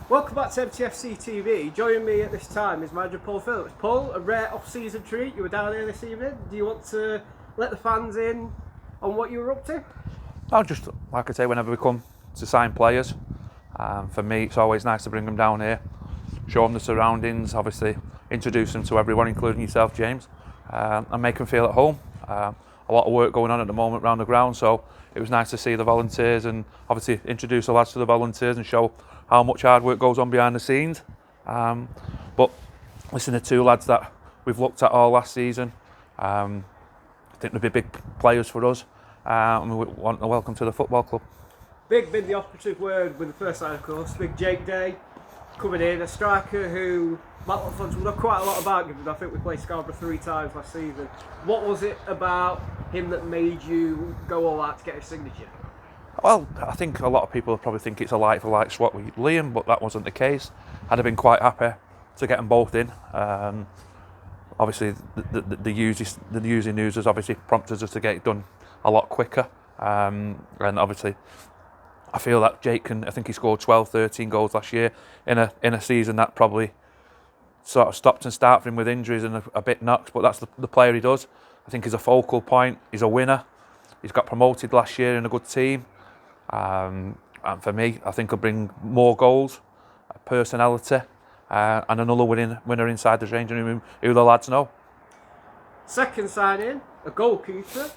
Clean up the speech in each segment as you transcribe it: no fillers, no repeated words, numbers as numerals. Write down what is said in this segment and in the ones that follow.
Welcome back to MTFC TV. Joining me at this time is manager Paul Phillips. Paul, a rare off-season treat. You were down here this evening. Do you want to let the fans in on what you were up to? No, just like I say, whenever we come to sign players, for me it's always nice to bring them down here, show them the surroundings, obviously introduce them to everyone, including yourself, James, and make them feel at home. A lot of work going on at the moment around the ground, so it was nice to see the volunteers and obviously introduce the lads to the volunteers and show how much hard work goes on behind the scenes. But listen to two lads that we've looked at all last season. I think they'll be big players for us, and we want to welcome to the football club. Big being the operative word with the first side, of course. Big Jake Day coming in, a striker who Battle fans will know quite a lot about, given I think we played Scarborough 3 times last season. What was it about him that made you go all out to get his signature? Well, I think a lot of people probably think it's a like for like swap with Liam, but that wasn't the case. I'd have been quite happy to get them both in. Obviously, the using news has obviously prompted us to get it done a lot quicker. And obviously, I feel that Jake I think he scored 12, 13 goals last year in a season that probably sort of stopped and started for him with injuries and a bit knocked, but that's the player he does. I think he's a focal point, he's a winner. He's got promoted last year in a good team. And for me, I think he'll bring more goals, personality, and another winner inside the changing room who the lads know. Second signing, a goalkeeper,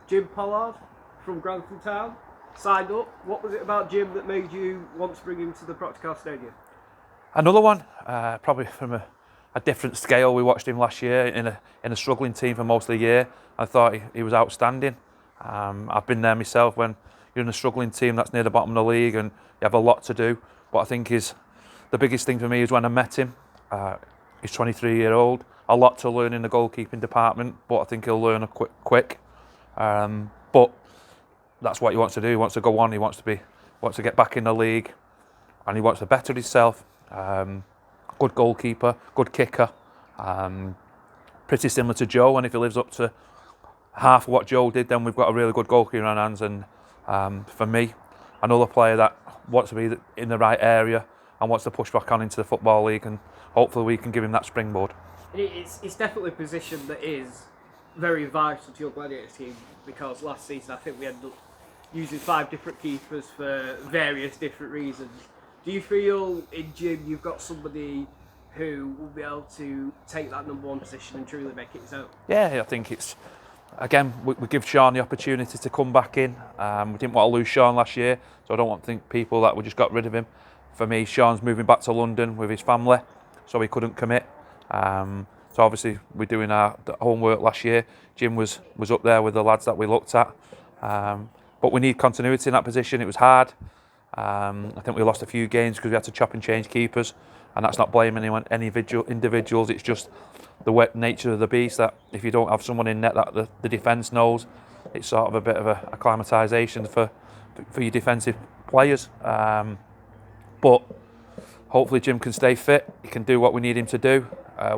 Jim Pollard from Grantham Town, signed up. What was it about Jim that made you want to bring him to the Proctor Stadium? Another one, probably from a different scale. We watched him last year in a struggling team for most of the year. I thought he was outstanding. I've been there myself when you're in a struggling team that's near the bottom of the league and you have a lot to do. But I think the biggest thing for me is when I met him. He's 23-year-old, a lot to learn in the goalkeeping department, but I think he'll learn quick. But that's what he wants to do. He wants to go on. He wants to get back in the league, and he wants to better himself. Good goalkeeper, good kicker, pretty similar to Joe, and if he lives up to half of what Joe did, then we've got a really good goalkeeper on our hands. And for me, another player that wants to be in the right area and wants to push back on into the Football League, and hopefully we can give him that springboard. It's definitely a position that is very vital to your Gladiators team, because last season I think we ended up using 5 different keepers for various different reasons. Do you feel in Jim you've got somebody who will be able to take that number 1 position and truly make it his own? Yeah, I think it's, again, we give Sean the opportunity to come back in. We didn't want to lose Sean last year, so I don't want to think people that we just got rid of him. For me, Sean's moving back to London with his family, so he couldn't commit. So obviously we're doing our homework last year. Jim was up there with the lads that we looked at. But we need continuity in that position. It was hard. I think we lost a few games because we had to chop and change keepers, and that's not blaming any individuals. It's just the wet nature of the beast, that if you don't have someone in net that the defence knows, it's sort of a bit of a acclimatisation for your defensive players. But hopefully Jim can stay fit. He can do what we need him to do.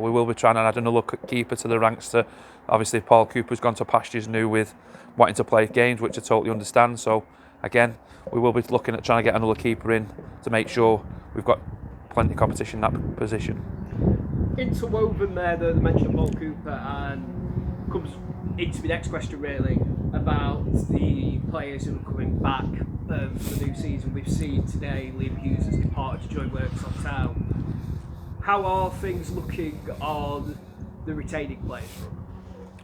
We will be trying to add another keeper to the ranks. Obviously Paul Cooper's gone to pastures new with wanting to play games, which I totally understand. So again, we will be looking at trying to get another keeper in to make sure we've got plenty of competition in that position. Interwoven there, the mention of Paul Cooper, and comes into the next question really about the players who are coming back for the new season. We've seen today Liam Hughes has departed to join Works on Town. How are things looking on the retaining players?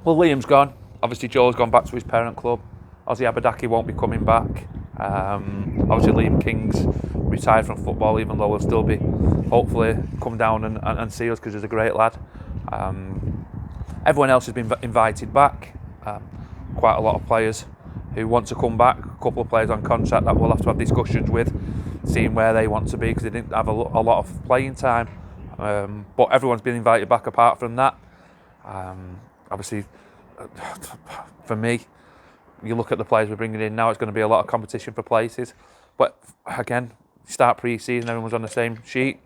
Well, Liam's gone. Obviously Joe's gone back to his parent club. Ozzy Abadaki won't be coming back. Obviously Liam King's retired from football, even though he'll still be hopefully come down and see us because he's a great lad. Everyone else has been invited back. Quite a lot of players who want to come back. A couple of players on contract that we'll have to have discussions with, seeing where they want to be, because they didn't have a lot of playing time. But everyone's been invited back apart from that. Obviously, for me, you look at the players we're bringing in now, it's going to be a lot of competition for places. But again, start pre-season, everyone's on the same sheet,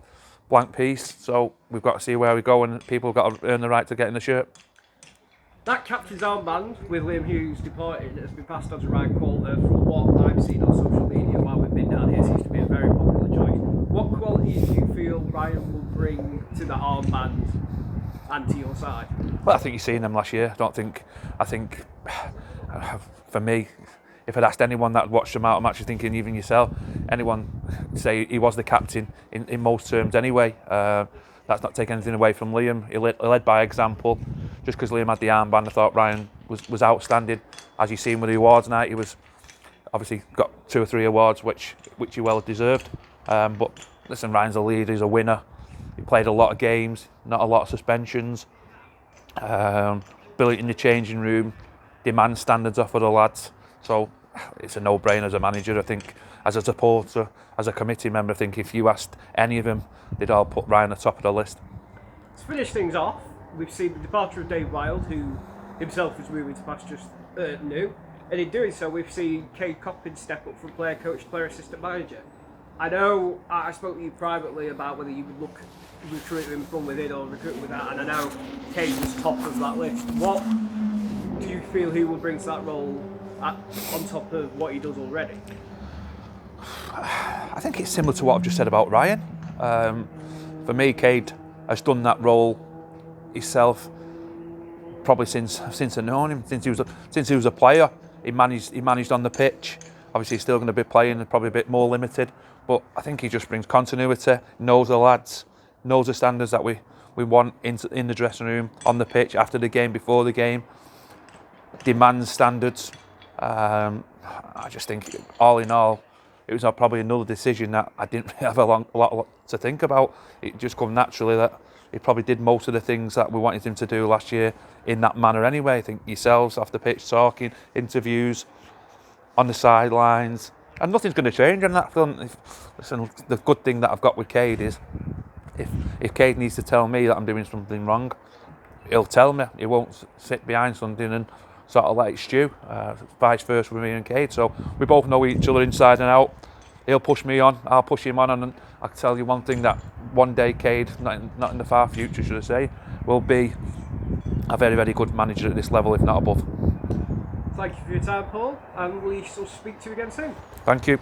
blank piece. So we've got to see where we go, and people have got to earn the right to get in the shirt. That captain's armband with Liam Hughes departing has been passed on to Ryan Coulter. From what I've seen on social media while we've been down here, seems to be a very popular choice. What qualities do you feel Ryan will bring to the armband and to your side? Well, I think you've seen them last year. I think for me, if I'd asked anyone that watched them out, I'm actually thinking even yourself, anyone say he was the captain in most terms anyway. That's not taking anything away from Liam. He led by example. Just because Liam had the armband, I thought Ryan was outstanding. As you've seen with the awards night, he was obviously got 2 or 3 awards, which he well deserved. But listen, Ryan's a leader, he's a winner. He played a lot of games, not a lot of suspensions. Brilliant in the changing room, demand standards off of the lads. So it's a no-brainer as a manager. I think as a supporter, as a committee member, I think if you asked any of them, they'd all put Ryan at the top of the list. To finish things off, we've seen the departure of Dave Wild, who himself was moving to pastures new. And in doing so, we've seen Cade Coppin step up from player coach to player assistant manager. I know I spoke to you privately about whether you would look recruiting from within or recruiting without, and I know Cade was top of that list. What do you feel he will bring to that role on top of what he does already? I think it's similar to what I've just said about Ryan. For me, Cade has done that role himself probably since I've known him, since he was a player. He managed on the pitch. Obviously, he's still going to be playing, probably a bit more limited. But I think he just brings continuity, knows the lads, knows the standards that we want in the dressing room, on the pitch, after the game, before the game. Demands standards. I just think, all in all, it was probably another decision that I didn't really have a lot to think about. It just come naturally that he probably did most of the things that we wanted him to do last year in that manner anyway. I think yourselves off the pitch talking, interviews, on the sidelines, and nothing's going to change on that front. Listen, the good thing that I've got with Cade is if Cade needs to tell me that I'm doing something wrong, he'll tell me. He won't sit behind something and sort of let it stew. Vice versa with me and Cade. So we both know each other inside and out. He'll push me on, I'll push him on, and I can tell you one thing, that one day Cade, not in the far future should I say, will be a very, very good manager at this level, if not above. Thank you for your time, Paul, and we shall speak to you again soon. Thank you.